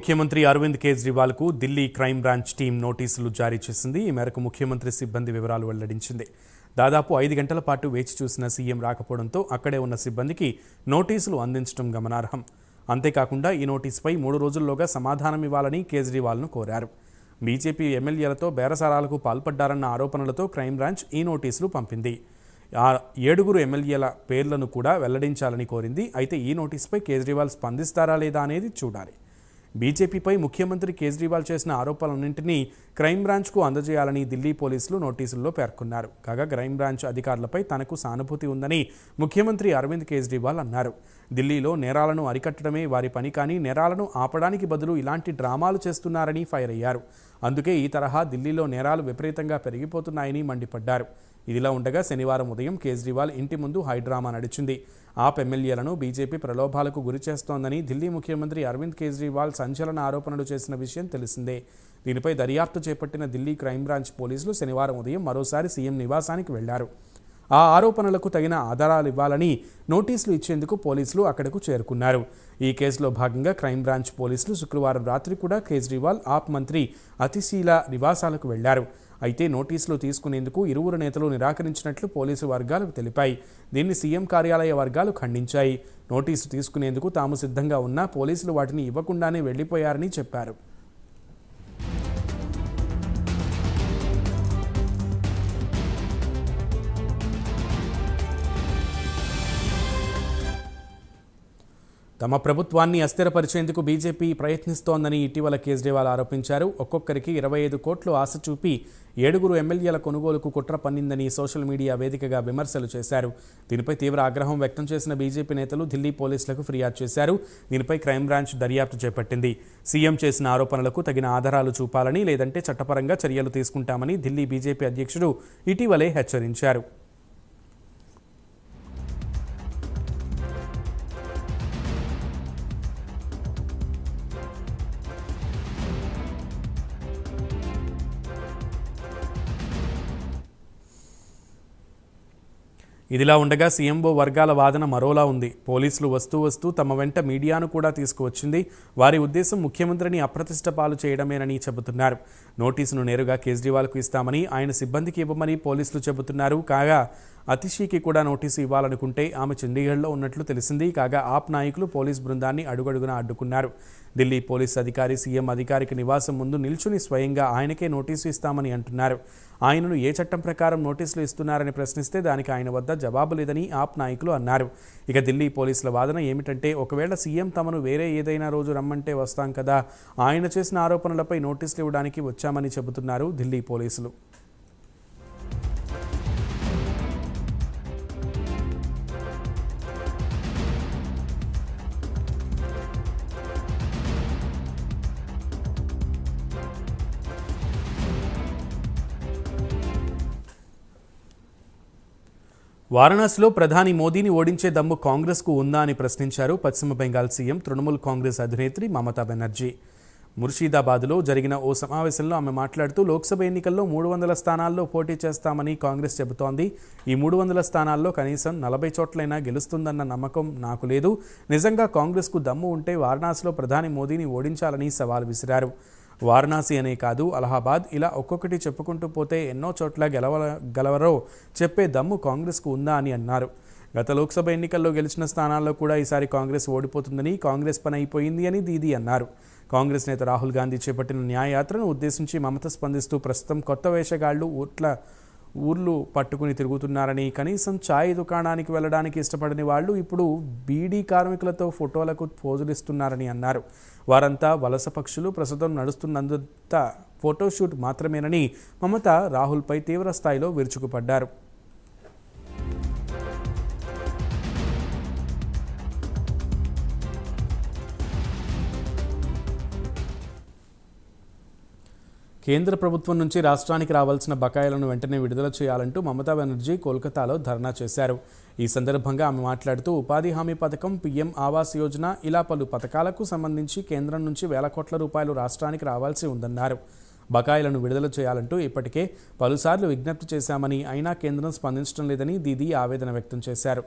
ముఖ్యమంత్రి అరవింద్ కేజ్రీవాల్కు Delhi crime branch team నోటీసులు జారీ చేసింది. ఈ మేరకు ముఖ్యమంత్రి సిబ్బంది వివరాలు వెల్లడించింది. దాదాపు 5 గంటల పాటు వేచి చూసిన సీఎం రాకపోవడంతో అక్కడే ఉన్న సిబ్బందికి నోటీసులు అందించడం గమనార్హం. అంతేకాకుండా ఈ నోటీసుపై 3 రోజుల్లోగా సమాధానం ఇవ్వాలని కేజ్రీవాల్ను కోరారు. బీజేపీ ఎమ్మెల్యేలతో బేరసారాలకు పాల్పడ్డారన్న ఆరోపణలతో క్రైమ్ బ్రాంచ్ ఈ నోటీసులు పంపింది. 7 ఎమ్మెల్యేల పేర్లను కూడా వెల్లడించాలని కోరింది. అయితే ఈ నోటీసుపై కేజ్రీవాల్ స్పందిస్తారా లేదా అనేది చూడాలి. బీజేపీపై ముఖ్యమంత్రి కేజ్రీవాల్ చేసిన ఆరోపణలన్నింటినీ క్రైమ్ బ్రాంచ్కు అందజేయాలని ఢిల్లీ పోలీసులు నోటీసుల్లో పేర్కొన్నారు. కాగా క్రైమ్ బ్రాంచ్ అధికారులపై తనకు సానుభూతి ఉందని ముఖ్యమంత్రి అరవింద్ కేజ్రీవాల్ అన్నారు. ఢిల్లీలో నేరాలను అరికట్టడమే వారి పని, కానీ నేరాలను ఆపడానికి బదులు ఇలాంటి డ్రామాలు చేస్తున్నారని ఫైర్ అయ్యారు. అందుకే ఈ తరహా ఢిల్లీలో నేరాలు విపరీతంగా పెరిగిపోతున్నాయని మండిపడ్డారు. ఇదిలా ఉండగా శనివారం ఉదయం కేజ్రీవాల్ ఇంటి ముందు హైడ్రామా నడిచింది. ఆప్ ఎమ్మెల్యేలను బీజేపీ ప్రలోభాలకు గురి చేస్తోందని ఢిల్లీ ముఖ్యమంత్రి అరవింద్ కేజ్రీవాల్ సంచలన ఆరోపణలు చేసిన విషయం తెలిసిందే. దీనిపై దర్యాప్తు చేపట్టిన ఢిల్లీ క్రైమ్ బ్రాంచ్ పోలీసులు శనివారం ఉదయం మరోసారి సీఎం నివాసానికి వెళ్లారు. ఆ ఆరోపణలకు తగిన ఆధారాలు ఇవ్వాలని నోటీసులు ఇచ్చేందుకు పోలీసులు అక్కడకు చేరుకున్నారు. ఈ కేసులో భాగంగా క్రైమ్ బ్రాంచ్ పోలీసులు శుక్రవారం రాత్రి కూడా కేజ్రీవాల్, ఆప్ మంత్రి అతిశీల నివాసాలకు వెళ్లారు. అయితే నోటీసులు తీసుకునేందుకు ఇరువురు నేతలు నిరాకరించినట్లు పోలీసు వర్గాలు తెలిపాయి. దీన్ని సీఎం కార్యాలయ వర్గాలు ఖండించాయి. నోటీసు తీసుకునేందుకు తాము సిద్ధంగా ఉన్నా పోలీసులు వాటిని ఇవ్వకుండానే వెళ్లిపోయారని చెప్పారు. తమ ప్రభుత్వాన్ని అస్థిరపరిచేందుకు బీజేపీ ప్రయత్నిస్తోందని ఇటీవల కేజ్రీవాల్ ఆరోపించారు. ఒక్కొక్కరికి 25 కోట్లు ఆశ చూపి 7 ఎమ్మెల్యేల కొనుగోలుకు కుట్ర పన్నిందని సోషల్ మీడియా వేదికగా విమర్శలు చేశారు. దీనిపై తీవ్ర ఆగ్రహం వ్యక్తం చేసిన బీజేపీ నేతలు ఢిల్లీ పోలీసులకు ఫిర్యాదు చేశారు. దీనిపై క్రైమ్ బ్రాంచ్ దర్యాప్తు చేపట్టింది. సీఎం చేసిన ఆరోపణలకు తగిన ఆధారాలు చూపాలని, లేదంటే చట్టపరంగా చర్యలు తీసుకుంటామని ఢిల్లీ బీజేపీ అధ్యక్షుడు ఇటీవలే హెచ్చరించారు. ఇదిలా ఉండగా సీఎంఓ వర్గాల వాదన మరోలా ఉంది. పోలీసులు వస్తూ తమ వెంట మీడియాను కూడా తీసుకువచ్చింది. వారి ఉద్దేశం ముఖ్యమంత్రిని అప్రతిష్ట పాలు చేయడమేనని చెబుతున్నారు. నోటీసును నేరుగా కేజ్రీవాల్కు ఇస్తామని, ఆయన సిబ్బందికి ఇవ్వమని పోలీసులు చెబుతున్నారు. కాగా అతిషికి కూడా నోటీసు ఇవ్వాలనుకుంటే ఆమె చండీగఢ్లో ఉన్నట్లు తెలిసింది. కాగా ఆప్ నాయకులు పోలీస్ బృందాన్ని అడుగడుగునా అడ్డుకున్నారు. ఢిల్లీ పోలీస్ అధికారి సీఎం అధికారిక నివాసం ముందు నిల్చుని స్వయంగా ఆయనకే నోటీసు ఇస్తామని అంటున్నారు. ఆయనను ఏ చట్టం ప్రకారం నోటీసులు ఇస్తున్నారని ప్రశ్నిస్తే దానికి ఆయన వద్ద జవాబు లేదని ఆప్ నాయకులు అన్నారు. ఇక ఢిల్లీ పోలీసుల వాదన ఏమిటంటే, ఒకవేళ సీఎం తమను వేరే ఏదైనా రోజు రమ్మంటే వస్తాం కదా, ఆయన చేసిన ఆరోపణలపై నోటీసులు ఇవ్వడానికి వచ్చామని చెబుతున్నారు ఢిల్లీ పోలీసులు. వారణాసిలో ప్రధాని మోదీని ఓడించే దమ్ము కాంగ్రెస్కు ఉందా అని ప్రశ్నించారు పశ్చిమ బెంగాల్ సీఎం, తృణమూల్ కాంగ్రెస్ అధినేత్రి మమతా బెనర్జీ. ముర్షిదాబాద్లో జరిగిన ఓ సమావేశంలో ఆమె మాట్లాడుతూ, లోక్సభ ఎన్నికల్లో 300 స్థానాల్లో పోటీ చేస్తామని కాంగ్రెస్ చెబుతోంది. ఈ 300 స్థానాల్లో కనీసం 40 చోట్లైనా గెలుస్తుందన్న నమ్మకం నాకు లేదు. నిజంగా కాంగ్రెస్కు దమ్ము ఉంటే వారణాసిలో ప్రధాని మోదీని ఓడించాలని సవాల్ విసిరారు. వారణాసి అనే కాదు, అలహాబాద్, ఇలా ఒక్కొక్కటి చెప్పుకుంటూ పోతే ఎన్నో చోట్ల గెలవరో చెప్పే దమ్ము కాంగ్రెస్కు ఉందా అని అన్నారు. గత లోక్సభ ఎన్నికల్లో గెలిచిన స్థానాల్లో కూడా ఈసారి కాంగ్రెస్ ఓడిపోతుందని, కాంగ్రెస్ పని అయిపోయింది అని దీదీ అన్నారు. కాంగ్రెస్ నేత రాహుల్ గాంధీ చేపట్టిన న్యాయయాత్రను ఉద్దేశించి మమత స్పందిస్తూ, ప్రస్తుతం కొత్త వేషగాళ్లు ఊర్లు పట్టుకుని తిరుగుతున్నారని, కనీసం ఛాయ్ దుకాణానికి వెళ్ళడానికి ఇష్టపడని వాళ్ళు ఇప్పుడు బీడీ కార్మికులతో ఫోటోలకు పోజులిస్తున్నారని అన్నారు. వారంతా వలస పక్షులు, ప్రస్తుతం నడుస్తున్నంత ఫోటోషూట్ మాత్రమేనని మమత రాహుల్పై తీవ్ర స్థాయిలో విరుచుకుపడ్డారు. కేంద్ర ప్రభుత్వం నుంచి రాష్ట్రానికి రావాల్సిన బకాయిలను వెంటనే విడుదల చేయాలంటూ మమతా బెనర్జీ కోల్కతాలో ధర్నా చేశారు. ఈ సందర్భంగా ఆమె మాట్లాడుతూ, ఉపాధి హామీ పథకం, పీఎం ఆవాస్ యోజన, ఇలా పలు పథకాలకు సంబంధించి కేంద్రం నుంచి వేల కోట్ల రూపాయలు రాష్ట్రానికి రావాల్సి ఉందన్నారు. బకాయిలను విడుదల చేయాలంటూ ఇప్పటికే పలుసార్లు విజ్ఞప్తి చేశామని, అయినా కేంద్రం స్పందించడం లేదని దీదీ ఆవేదన వ్యక్తం చేశారు.